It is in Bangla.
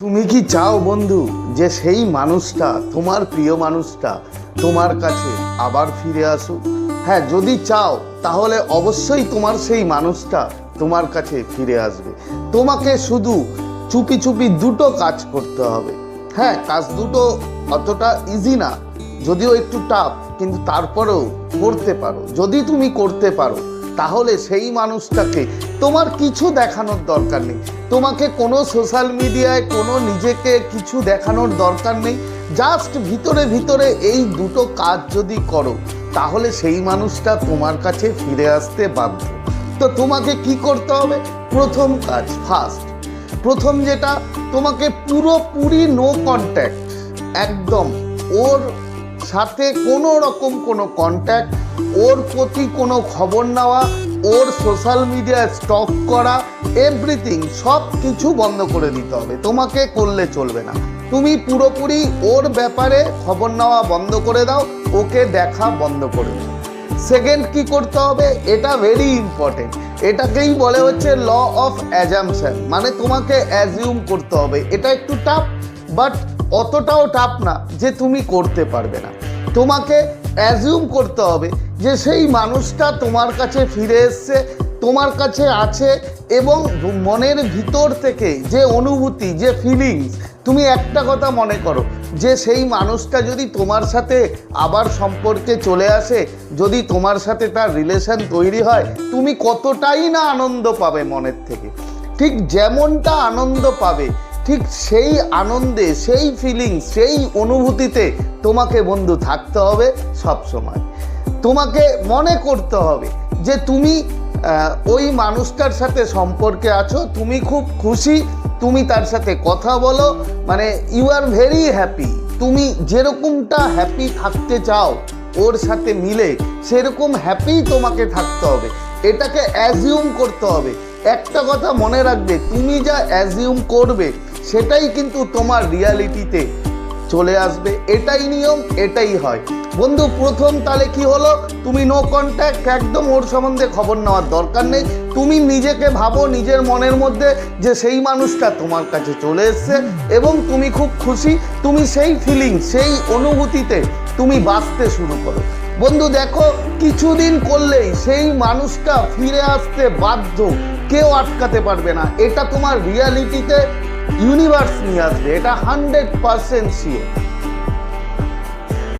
তুমি কি চাও বন্ধু যে সেই মানুষটা, তোমার প্রিয় মানুষটা তোমার কাছে আবার ফিরে আসুক? হ্যাঁ, যদি চাও তাহলে অবশ্যই তোমার সেই মানুষটা তোমার কাছে ফিরে আসবে। তোমাকে শুধু চুপি চুপি দুটো কাজ করতে হবে। হ্যাঁ, কাজ দুটো অতটা ইজি না, যদিও একটু টাফ, কিন্তু তারপরেও করতে পারো। যদি তুমি করতে পারো তাহলে সেই মানুষটাকে তোমার কিছু দেখানোর দরকার নেই। তোমাকে কোনো সোশ্যাল মিডিয়ায় কোনো নিজেকে কিছু দেখানোর দরকার নেই। জাস্ট ভিতরে ভিতরে এই দুটো কাজ যদি করো তাহলে সেই মানুষটা তোমার কাছে ফিরে আসতে বাধ্য। তো তোমাকে কি করতে হবে? প্রথম কাজ, প্রথম যেটা, তোমাকে পুরোপুরি নো কন্ট্যাক্ট, একদম ওর সাথে কোনো রকম কোনো কন্ট্যাক্ট, ওর প্রতি কোনো খবর নেওয়া, ওর সোশ্যাল মিডিয়ায় স্টক করা, এভরিথিং সব কিছু বন্ধ করে দিতে হবে। তোমাকে করলে চলবে না। তুমি পুরোপুরি ওর ব্যাপারে খবর নেওয়া বন্ধ করে দাও, ওকে দেখা বন্ধ করে দাও। সেকেন্ড কি করতে হবে, এটা ভেরি ইম্পর্টেন্ট, এটাকেই বলে হচ্ছে ল অফ অ্যাজাম্পশন, মানে তোমাকে অ্যাজিউম করতে হবে। এটা একটু টাফ, বাট অতটাও টাফ না যে তুমি করতে পারবে না। তোমাকে অ্যাজিউম করতে হবে যে সেই মানুষটা তোমার কাছে ফিরে এসছে, তোমার কাছে আছে, এবং মনের ভিতর থেকে যে অনুভূতি, যে ফিলিংস, তুমি একটা কথা মনে করো যে সেই মানুষটা যদি তোমার সাথে আবার সম্পর্কে চলে আসে, যদি তোমার সাথে তার রিলেশন তৈরি হয়, তুমি কতটাই না আনন্দ পাবে মনের থেকে। ঠিক যেমনটা আনন্দ পাবে, ঠিক সেই আনন্দে, সেই ফিলিংস, সেই অনুভূতিতে তোমাকে বন্ধু থাকতে হবে সব সময়। তোমাকে মনে করতে হবে যে তুমি ওই মানুষটার সাথে সম্পর্কে আছো, তুমি খুব খুশি, তুমি তার সাথে কথা বলো, মানে ইউ আর ভেরি হ্যাপি। তুমি যেরকমটা হ্যাপি থাকতে চাও ওর সাথে মিলে, সেরকম হ্যাপি তোমাকে থাকতে হবে। এটাকে অ্যাজিউম করতে হবে। একটা কথা মনে রাখবে, তুমি যা অ্যাজিউম করবে সেটাই কিন্তু তোমার রিয়ালিটিতে চলে আসবে। এটাই নিয়ম, এটাই হয় বন্ধু। প্রথম তাহলে কি হলো, তুমি নো কন্ট্যাক্ট, একদম ওর সম্বন্ধে খবর নেওয়ার দরকার নেই। তুমি নিজেকে ভাবো নিজের মনের মধ্যে যে সেই মানুষটা তোমার কাছে চলে এসছে এবং তুমি খুব খুশি। তুমি সেই ফিলিং, সেই অনুভূতিতে তুমি বাঁচতে শুরু করো বন্ধু। দেখো, কিছুদিন করলেই সেই মানুষটা ফিরে আসতে বাধ্য, কেউ আটকাতে পারবে না। এটা তোমার রিয়ালিটিতে ইউনিভার্স নিয়ে আসবে, এটা 100% শিওর।